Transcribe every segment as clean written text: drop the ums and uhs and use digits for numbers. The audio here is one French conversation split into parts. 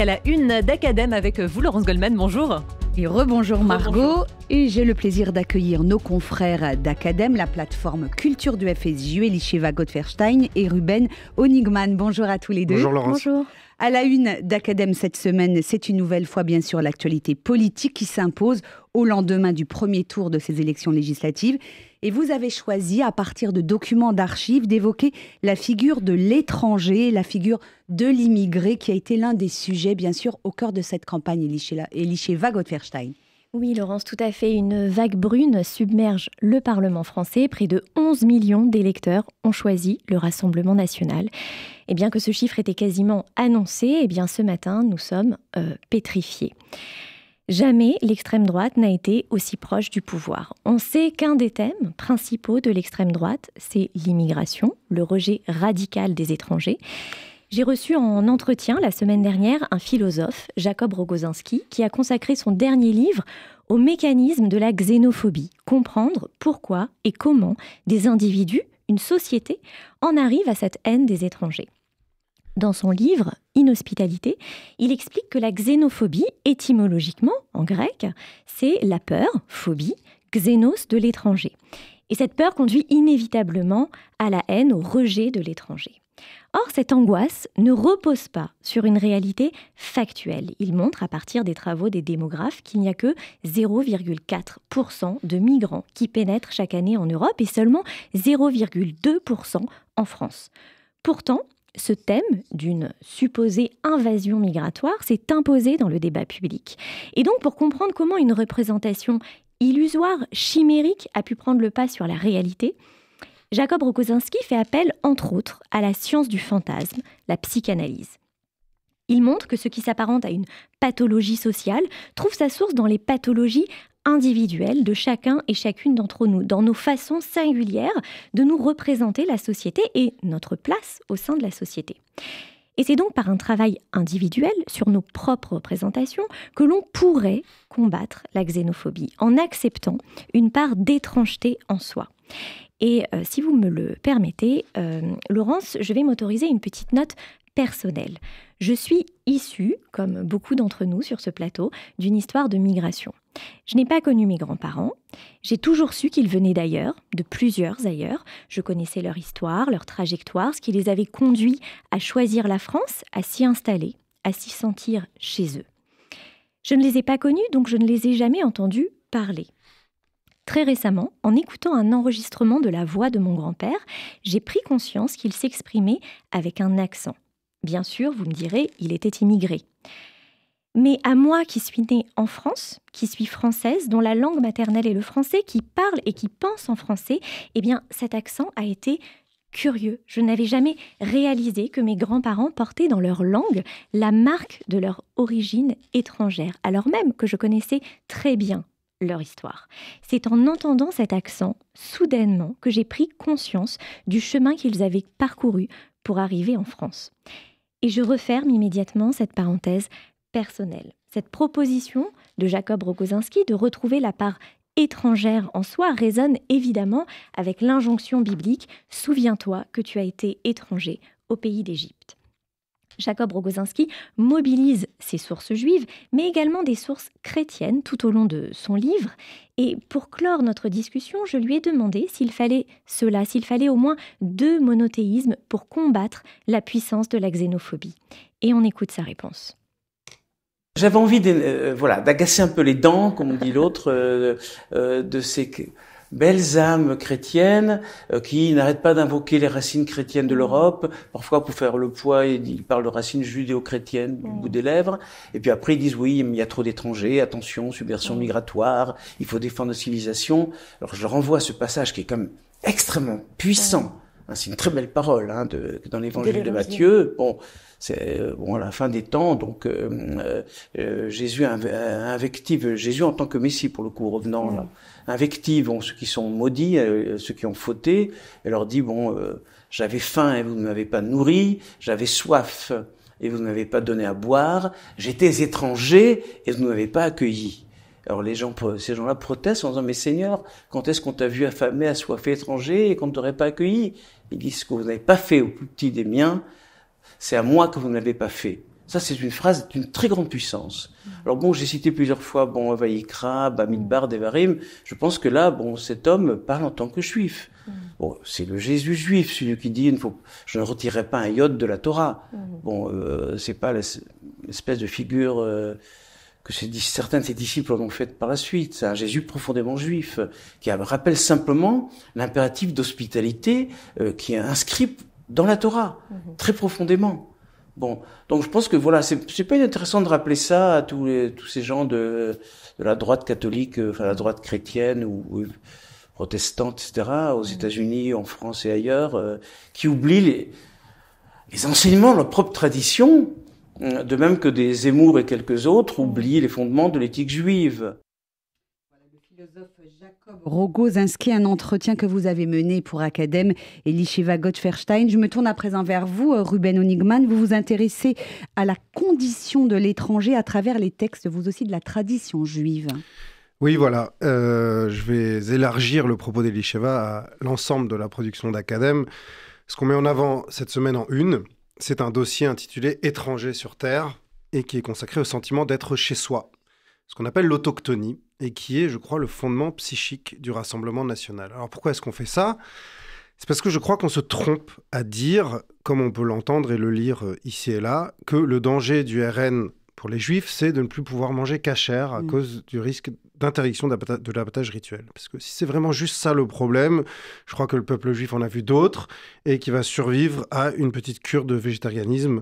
À la une d'Academ avec vous, Laurence Goldman, bonjour. Et rebonjour Margot, et j'ai le plaisir d'accueillir nos confrères d'Academ, la plateforme culture du FSJU, Elisheva Gottverstein et Ruben Honigman. Bonjour à tous les deux. Bonjour Laurence. Bonjour. À la une d'Academ cette semaine, c'est une nouvelle fois bien sûr l'actualité politique qui s'impose au lendemain du premier tour de ces élections législatives. Et vous avez choisi, à partir de documents d'archives, d'évoquer la figure de l'étranger, la figure de l'immigré, qui a été l'un des sujets, bien sûr, au cœur de cette campagne, Elisheva Gottverstein. Oui, Laurence, tout à fait. Une vague brune submerge le Parlement français. Près de 11 millions d'électeurs ont choisi le Rassemblement national. Et bien que ce chiffre était quasiment annoncé, ce matin, nous sommes pétrifiés. Jamais l'extrême droite n'a été aussi proche du pouvoir. On sait qu'un des thèmes principaux de l'extrême droite, c'est l'immigration, le rejet radical des étrangers. J'ai reçu en entretien la semaine dernière un philosophe, Jacob Rogozinski, qui a consacré son dernier livre au mécanisme de la xénophobie, comprendre pourquoi et comment des individus, une société, en arrivent à cette haine des étrangers. Dans son livre « Inhospitalité », il explique que la xénophobie, étymologiquement, en grec, c'est la peur, phobie, xénos de l'étranger. Et cette peur conduit inévitablement à la haine, au rejet de l'étranger. Or, cette angoisse ne repose pas sur une réalité factuelle. Il montre, à partir des travaux des démographes, qu'il n'y a que 0,4% de migrants qui pénètrent chaque année en Europe et seulement 0,2% en France. Pourtant, ce thème d'une supposée invasion migratoire s'est imposé dans le débat public. Et donc, pour comprendre comment une représentation illusoire, chimérique, a pu prendre le pas sur la réalité, Jacob Rogozinski fait appel, entre autres, à la science du fantasme, la psychanalyse. Il montre que ce qui s'apparente à une pathologie sociale trouve sa source dans les pathologies individuelles de chacun et chacune d'entre nous, dans nos façons singulières de nous représenter la société et notre place au sein de la société. Et c'est donc par un travail individuel sur nos propres représentations que l'on pourrait combattre la xénophobie, en acceptant une part d'étrangeté en soi. Et si vous me le permettez, Laurence, je vais m'autoriser une petite note personnelle. Je suis issue, comme beaucoup d'entre nous sur ce plateau, d'une histoire de migration. Je n'ai pas connu mes grands-parents. J'ai toujours su qu'ils venaient d'ailleurs, de plusieurs ailleurs. Je connaissais leur histoire, leur trajectoire, ce qui les avait conduits à choisir la France, à s'y installer, à s'y sentir chez eux. Je ne les ai pas connus, donc je ne les ai jamais entendus parler. Très récemment, en écoutant un enregistrement de la voix de mon grand-père, j'ai pris conscience qu'il s'exprimait avec un accent. Bien sûr, vous me direz, il était immigré. Mais à moi qui suis née en France, qui suis française, dont la langue maternelle est le français, qui parle et qui pense en français, cet accent a été curieux. Je n'avais jamais réalisé que mes grands-parents portaient dans leur langue la marque de leur origine étrangère, alors même que je connaissais très bien leur histoire. C'est en entendant cet accent, soudainement, que j'ai pris conscience du chemin qu'ils avaient parcouru pour arriver en France. Et je referme immédiatement cette parenthèse personnelle. Cette proposition de Jacob Rogozinski de retrouver la part étrangère en soi résonne évidemment avec l'injonction biblique « Souviens-toi que tu as été étranger au pays d'Égypte ». Jacob Rogozinski mobilise ses sources juives, mais également des sources chrétiennes tout au long de son livre. Et pour clore notre discussion, je lui ai demandé s'il fallait au moins 2 monothéismes pour combattre la puissance de la xénophobie. Et on écoute sa réponse. J'avais envie d'agacer un peu les dents, comme on dit l'autre, de ces belles âmes chrétiennes qui n'arrêtent pas d'invoquer les racines chrétiennes de l'Europe. Parfois, pour faire le poids, ils parlent de racines judéo-chrétiennes du bout des lèvres. Et puis après, ils disent oui, mais il y a trop d'étrangers, attention, subversion migratoire, il faut défendre nos civilisations. Alors je leur renvoie à ce passage qui est quand même extrêmement puissant. C'est une très belle parole dans l'évangile de Matthieu. C'est à la fin des temps, donc Jésus invective Jésus en tant que Messie, pour le coup, revenant là, invective ceux qui sont maudits, ceux qui ont fauté, et leur dit j'avais faim et vous ne m'avez pas nourri, j'avais soif et vous ne m'avez pas donné à boire, j'étais étranger et vous ne m'avez pas accueilli. Alors ces gens-là protestent en disant « Mais Seigneur, quand est-ce qu'on t'a vu affamé, assoiffé, étranger et qu'on ne t'aurait pas accueilli ?» Ils disent « Ce que vous n'avez pas fait au plus petit des miens, c'est à moi que vous n'avez pas fait. Ça, c'est une phrase d'une très grande puissance. Alors bon, j'ai cité plusieurs fois, Vayikra, Bamidbar, Devarim. Je pense que là, cet homme parle en tant que juif. Bon, c'est le Jésus juif, celui qui dit, je ne retirerai pas un iode de la Torah. C'est pas l'espèce de figure que certains de ses disciples en ont faite par la suite. C'est un Jésus profondément juif, qui rappelle simplement l'impératif d'hospitalité qui est inscrit dans la Torah, très profondément. Bon, donc je pense que voilà, c'est pas intéressant de rappeler ça à tous ces gens de la droite catholique, enfin la droite chrétienne ou protestante, etc., aux États-Unis, en France et ailleurs, qui oublient les enseignements de leur propre tradition, de même que des Zemmour et quelques autres oublient les fondements de l'éthique juive. Le philosophe Jacob Rogozinski, un entretien que vous avez mené pour Academ et l'Yeshiva Gottferstein. Je me tourne à présent vers vous, Ruben Honigman. Vous vous intéressez à la condition de l'étranger à travers les textes, vous aussi, de la tradition juive. Oui, voilà. Je vais élargir le propos des l'Yeshiva à l'ensemble de la production d'Academ. Ce qu'on met en avant cette semaine en une, c'est un dossier intitulé « Étrangers sur Terre » et qui est consacré au sentiment d'être chez soi, ce qu'on appelle l'autochtonie, et qui est, je crois, le fondement psychique du Rassemblement national. Alors pourquoi est-ce qu'on fait ça ? C'est parce que je crois qu'on se trompe à dire, comme on peut l'entendre et le lire ici et là, que le danger du RN pour les Juifs, c'est de ne plus pouvoir manger cachère à cause du risque d'interdiction de l'abattage rituel. Parce que si c'est vraiment juste ça le problème, je crois que le peuple juif en a vu d'autres et qui va survivre à une petite cure de végétarianisme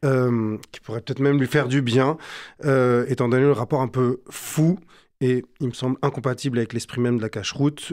qui pourrait peut-être même lui faire du bien, étant donné le rapport un peu fou et, il me semble, incompatible avec l'esprit même de la cacheroute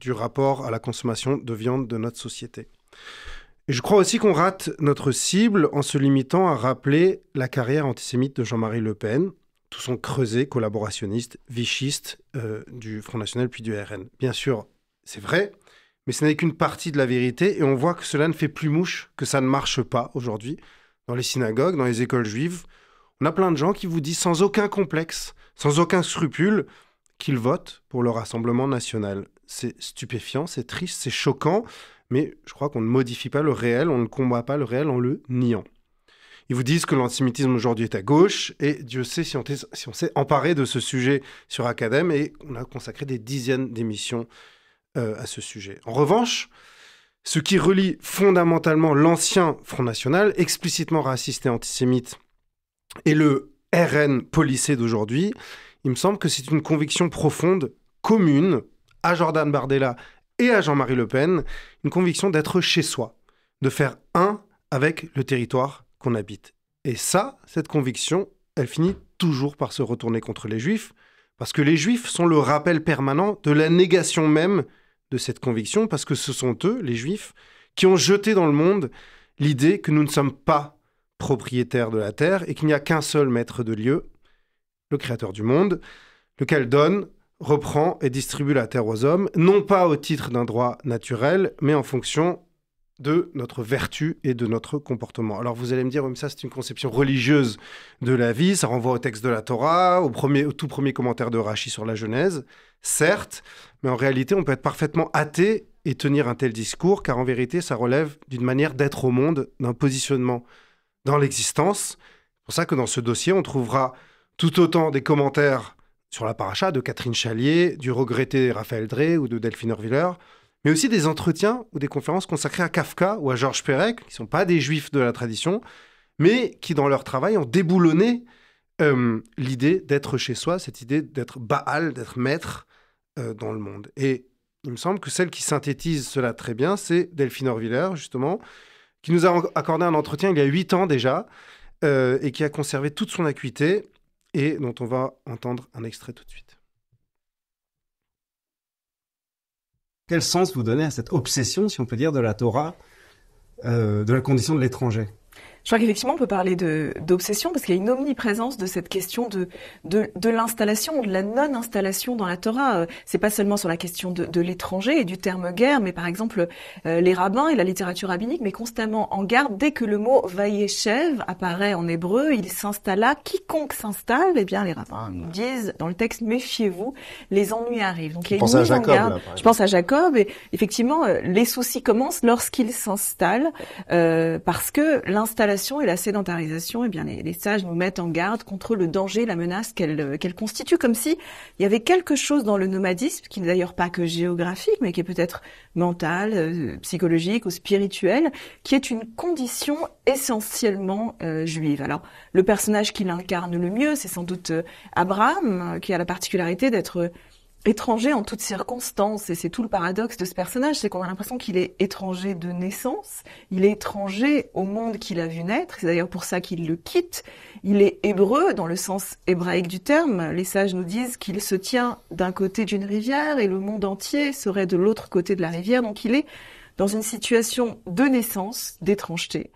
du rapport à la consommation de viande de notre société. Et je crois aussi qu'on rate notre cible en se limitant à rappeler la carrière antisémite de Jean-Marie Le Pen, tout son creuset collaborationniste, vichiste du Front National puis du RN. Bien sûr, c'est vrai, mais ce n'est qu'une partie de la vérité et on voit que cela ne fait plus mouche, que ça ne marche pas aujourd'hui. Dans les synagogues, dans les écoles juives, on a plein de gens qui vous disent sans aucun complexe, sans aucun scrupule, qu'ils votent pour le Rassemblement national. C'est stupéfiant, c'est triste, c'est choquant, mais je crois qu'on ne modifie pas le réel, on ne combat pas le réel en le niant. Ils vous disent que l'antisémitisme aujourd'hui est à gauche, et Dieu sait si on s'est emparé de ce sujet sur Academ, et on a consacré des dizaines d'émissions à ce sujet. En revanche, ce qui relie fondamentalement l'ancien Front National, explicitement raciste et antisémite, et le RN policé d'aujourd'hui, il me semble que c'est une conviction profonde, commune, à Jordan Bardella et à Jean-Marie Le Pen, une conviction d'être chez soi, de faire un avec le territoire qu'on habite. Et ça, cette conviction, elle finit toujours par se retourner contre les Juifs, parce que les Juifs sont le rappel permanent de la négation même de cette conviction, parce que ce sont eux, les Juifs, qui ont jeté dans le monde l'idée que nous ne sommes pas propriétaires de la terre et qu'il n'y a qu'un seul maître de lieu, le Créateur du monde, lequel donne, reprend et distribue la terre aux hommes, non pas au titre d'un droit naturel, mais en fonction de notre vertu et de notre comportement. Alors vous allez me dire, oui, mais ça c'est une conception religieuse de la vie, ça renvoie au texte de la Torah, au tout premier commentaire de Rashi sur la Genèse, certes, mais en réalité on peut être parfaitement athée et tenir un tel discours, car en vérité ça relève d'une manière d'être au monde, d'un positionnement dans l'existence. C'est pour ça que dans ce dossier on trouvera tout autant des commentaires sur la paracha de Catherine Chalier, du regretté Raphaël Drey ou de Delphine Hurwiller, mais aussi des entretiens ou des conférences consacrées à Kafka ou à Georges Perec, qui ne sont pas des juifs de la tradition, mais qui, dans leur travail, ont déboulonné l'idée d'être chez soi, cette idée d'être Baal, d'être maître dans le monde. Et il me semble que celle qui synthétise cela très bien, c'est Delphine Hurwiller, justement, qui nous a accordé un entretien il y a 8 ans déjà, et qui a conservé toute son acuité, et dont on va entendre un extrait tout de suite. Quel sens vous donnez à cette obsession, si on peut dire, de la Torah, de la condition de l'étranger ? Je crois qu'effectivement, on peut parler d'obsession parce qu'il y a une omniprésence de cette question de l'installation, de la non-installation dans la Torah. C'est pas seulement sur la question de l'étranger et du terme guerre, mais par exemple, les rabbins et la littérature rabbinique mettent constamment en garde dès que le mot vayeshev apparaît en hébreu, il s'installa. Quiconque s'installe, eh bien, les rabbins nous disent dans le texte, méfiez-vous, les ennuis arrivent. Donc, il y a une mise en garde. Je pense à Jacob et effectivement, les soucis commencent lorsqu'il s'installe, parce que l'installation l'installation et la sédentarisation, eh bien, les sages nous mettent en garde contre le danger, la menace qu'elle constitue, comme si il y avait quelque chose dans le nomadisme, qui n'est d'ailleurs pas que géographique, mais qui est peut-être mental, psychologique ou spirituel, qui est une condition essentiellement juive. Alors, le personnage qui l'incarne le mieux, c'est sans doute Abraham, qui a la particularité d'être étranger en toutes circonstances, et c'est tout le paradoxe de ce personnage, c'est qu'on a l'impression qu'il est étranger de naissance, il est étranger au monde qu'il a vu naître, c'est d'ailleurs pour ça qu'il le quitte, il est hébreu dans le sens hébraïque du terme, les sages nous disent qu'il se tient d'un côté d'une rivière et le monde entier serait de l'autre côté de la rivière, donc il est dans une situation de naissance, d'étrangeté.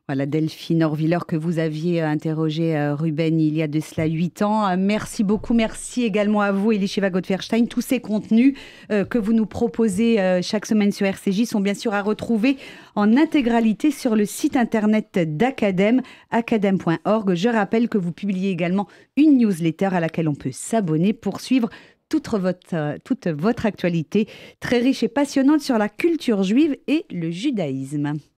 Voilà, Delphine Orviller, que vous aviez interrogé Ruben il y a de cela 8 ans. Merci beaucoup. Merci également à vous, Elisheva Gottfriedstein. Tous ces contenus que vous nous proposez chaque semaine sur RCJ sont bien sûr à retrouver en intégralité sur le site internet d'Academ, academ.org. Je rappelle que vous publiez également une newsletter à laquelle on peut s'abonner pour suivre toute votre actualité très riche et passionnante sur la culture juive et le judaïsme.